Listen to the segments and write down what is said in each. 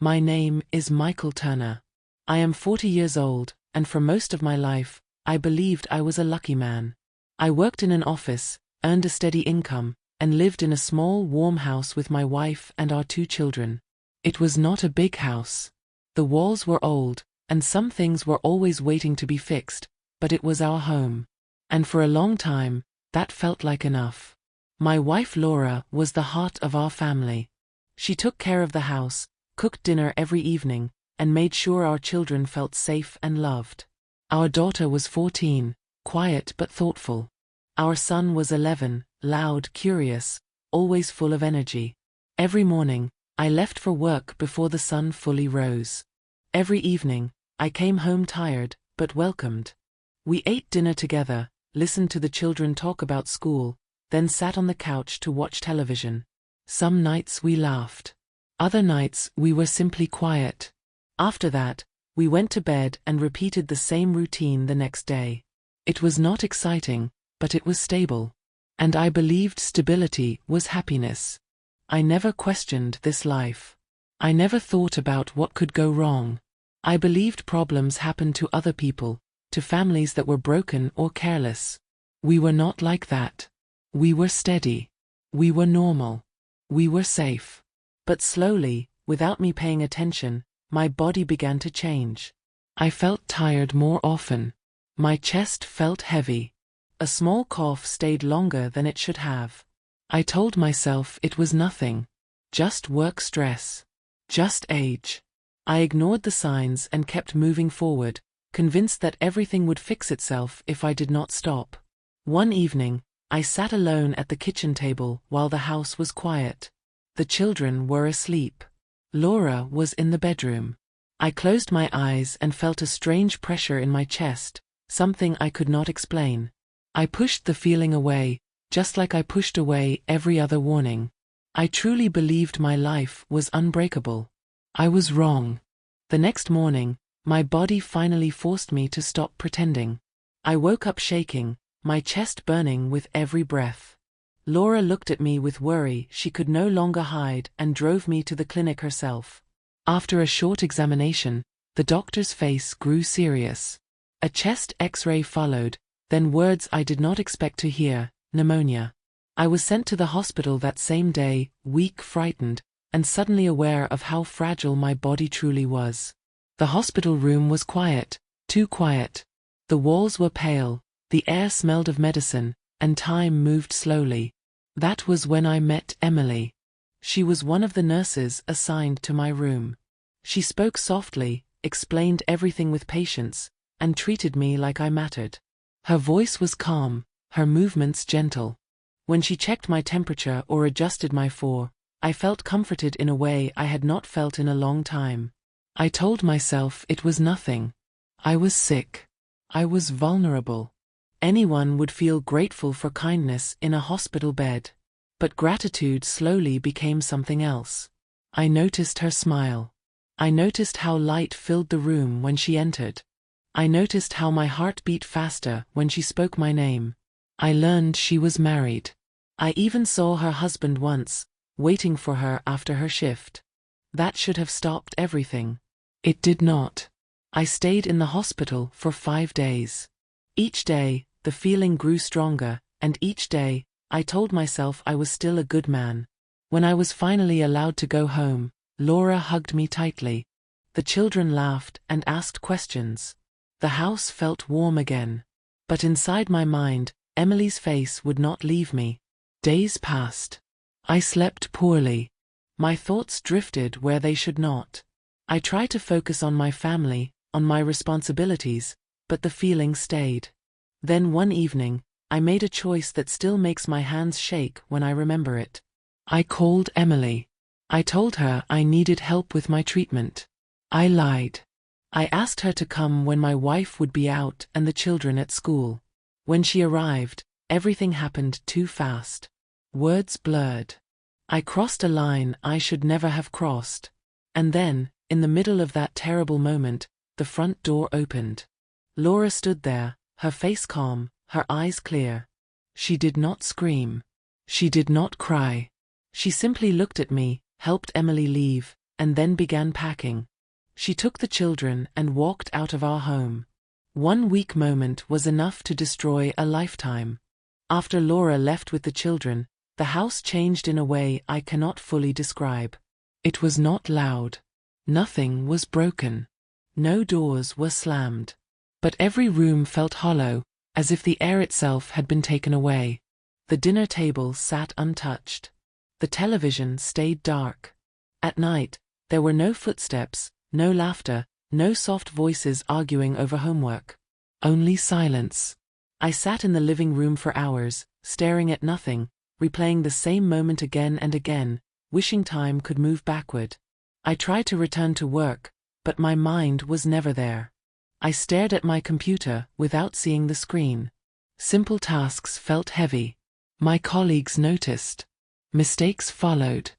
My name is Michael Turner. I am 40 years old, and for most of my life, I believed I was a lucky man. I worked in an office, earned a steady income, and lived in a small, warm house with my wife and our 2 children. It was not a big house. The walls were old, and some things were always waiting to be fixed, but it was our home. And for a long time, that felt like enough. My wife Laura was the heart of our family. She took care of the house, cooked dinner every evening, and made sure our children felt safe and loved. Our daughter was 14, quiet but thoughtful. Our son was 11, loud, curious, always full of energy. Every morning, I left for work before the sun fully rose. Every evening, I came home tired, but welcomed. We ate dinner together, listened to the children talk about school, then sat on the couch to watch television. Some nights we laughed. Other nights we were simply quiet. After that, we went to bed and repeated the same routine the next day. It was not exciting, but it was stable. And I believed stability was happiness. I never questioned this life. I never thought about what could go wrong. I believed problems happened to other people, to families that were broken or careless. We were not like that. We were steady. We were normal. We were safe. But slowly, without me paying attention, my body began to change. I felt tired more often. My chest felt heavy. A small cough stayed longer than it should have. I told myself it was nothing. Just work stress. Just age. I ignored the signs and kept moving forward, convinced that everything would fix itself if I did not stop. One evening, I sat alone at the kitchen table while the house was quiet. The children were asleep. Laura was in the bedroom. I closed my eyes and felt a strange pressure in my chest, something I could not explain. I pushed the feeling away, just like I pushed away every other warning. I truly believed my life was unbreakable. I was wrong. The next morning, my body finally forced me to stop pretending. I woke up shaking, my chest burning with every breath. Laura looked at me with worry she could no longer hide and drove me to the clinic herself. After a short examination, the doctor's face grew serious. A chest X-ray followed, then words I did not expect to hear: pneumonia. I was sent to the hospital that same day, weak, frightened, and suddenly aware of how fragile my body truly was. The hospital room was quiet, too quiet. The walls were pale, the air smelled of medicine, and time moved slowly. That was when I met Emily. She was one of the nurses assigned to my room. She spoke softly, explained everything with patience, and treated me like I mattered. Her voice was calm, her movements gentle. When she checked my temperature or adjusted my IV, I felt comforted in a way I had not felt in a long time. I told myself it was nothing. I was sick. I was vulnerable. Anyone would feel grateful for kindness in a hospital bed. But gratitude slowly became something else. I noticed her smile. I noticed how light filled the room when she entered. I noticed how my heart beat faster when she spoke my name. I learned she was married. I even saw her husband once, waiting for her after her shift. That should have stopped everything. It did not. I stayed in the hospital for 5 days. Each day, the feeling grew stronger, and each day, I told myself I was still a good man. When I was finally allowed to go home, Laura hugged me tightly. The children laughed and asked questions. The house felt warm again. But inside my mind, Emily's face would not leave me. Days passed. I slept poorly. My thoughts drifted where they should not. I tried to focus on my family, on my responsibilities, but the feeling stayed. Then one evening, I made a choice that still makes my hands shake when I remember it. I called Emily. I told her I needed help with my treatment. I lied. I asked her to come when my wife would be out and the children at school. When she arrived, everything happened too fast. Words blurred. I crossed a line I should never have crossed. And then, in the middle of that terrible moment, the front door opened. Laura stood there, her face calm, her eyes clear. She did not scream. She did not cry. She simply looked at me, helped Emily leave, and then began packing. She took the children and walked out of our home. One weak moment was enough to destroy a lifetime. After Laura left with the children, the house changed in a way I cannot fully describe. It was not loud. Nothing was broken. No doors were slammed. But every room felt hollow, as if the air itself had been taken away. The dinner table sat untouched. The television stayed dark. At night, there were no footsteps, no laughter, no soft voices arguing over homework. Only silence. I sat in the living room for hours, staring at nothing, replaying the same moment again and again, wishing time could move backward. I tried to return to work, but my mind was never there. I stared at my computer without seeing the screen. Simple tasks felt heavy. My colleagues noticed. Mistakes followed.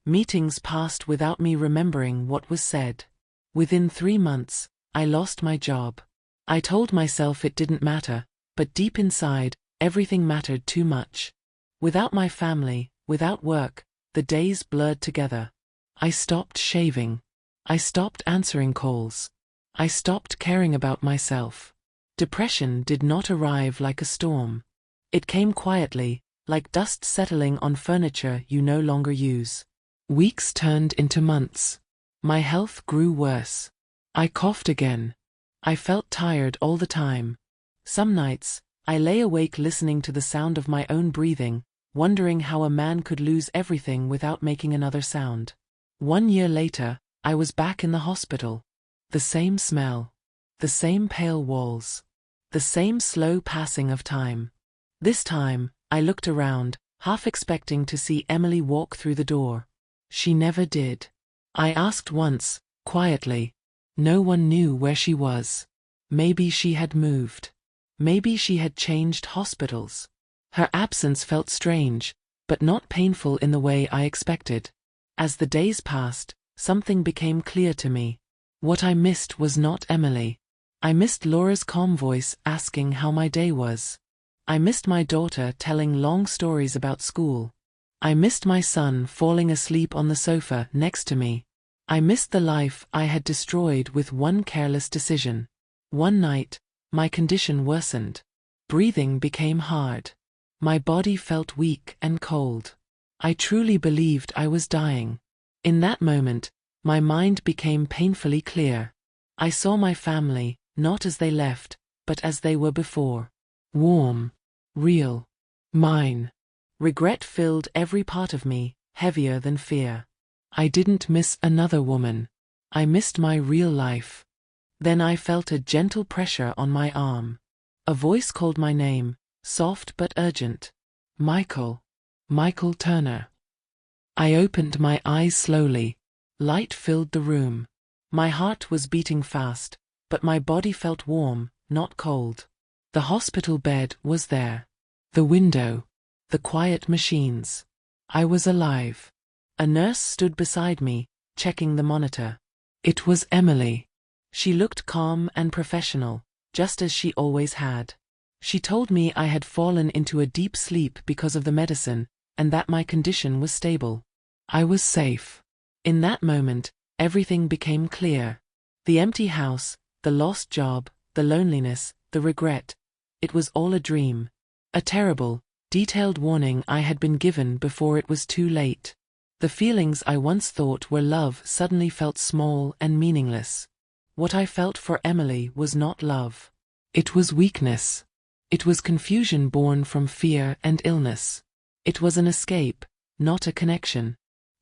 Meetings passed without me remembering what was said. Within 3 months, I lost my job. I told myself it didn't matter, but deep inside, everything mattered too much. Without my family, without work, the days blurred together. I stopped shaving. I stopped answering calls. I stopped caring about myself. Depression did not arrive like a storm. It came quietly, like dust settling on furniture you no longer use. Weeks turned into months. My health grew worse. I coughed again. I felt tired all the time. Some nights, I lay awake listening to the sound of my own breathing, wondering how a man could lose everything without making another sound. 1 year later, I was back in the hospital. The same smell. The same pale walls. The same slow passing of time. This time, I looked around, half expecting to see Emily walk through the door. She never did. I asked once, quietly. No one knew where she was. Maybe she had moved. Maybe she had changed hospitals. Her absence felt strange, but not painful in the way I expected. As the days passed, something became clear to me. What I missed was not Emily. I missed Laura's calm voice asking how my day was. I missed my daughter telling long stories about school. I missed my son falling asleep on the sofa next to me. I missed the life I had destroyed with one careless decision. One night, my condition worsened. Breathing became hard. My body felt weak and cold. I truly believed I was dying. In that moment, my mind became painfully clear. I saw my family, not as they left, but as they were before. Warm. Real. Mine. Regret filled every part of me, heavier than fear. I didn't miss another woman. I missed my real life. Then I felt a gentle pressure on my arm. A voice called my name, soft but urgent. Michael. Michael Turner. I opened my eyes slowly. Light filled the room. My heart was beating fast, but my body felt warm, not cold. The hospital bed was there. The window. The quiet machines. I was alive. A nurse stood beside me, checking the monitor. It was Emily. She looked calm and professional, just as she always had. She told me I had fallen into a deep sleep because of the medicine, and that my condition was stable. I was safe. In that moment, everything became clear. The empty house, the lost job, the loneliness, the regret. It was all a dream. A terrible, detailed warning I had been given before it was too late. The feelings I once thought were love suddenly felt small and meaningless. What I felt for Emily was not love. It was weakness. It was confusion born from fear and illness. It was an escape, not a connection.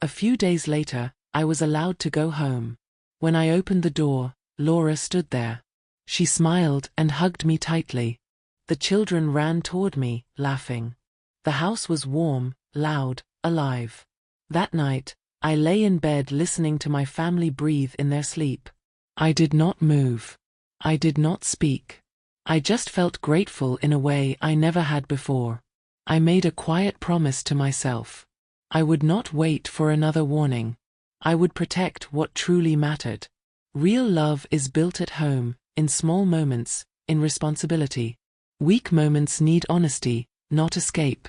A few days later, I was allowed to go home. When I opened the door, Laura stood there. She smiled and hugged me tightly. The children ran toward me, laughing. The house was warm, loud, alive. That night, I lay in bed listening to my family breathe in their sleep. I did not move. I did not speak. I just felt grateful in a way I never had before. I made a quiet promise to myself. I would not wait for another warning. I would protect what truly mattered. Real love is built at home, in small moments, in responsibility. Weak moments need honesty, not escape.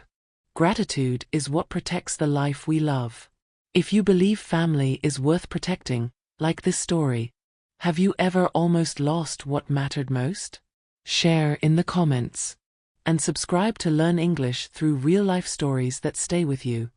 Gratitude is what protects the life we love. If you believe family is worth protecting, like this story, have you ever almost lost what mattered most? Share in the comments. And subscribe to learn English through real-life stories that stay with you.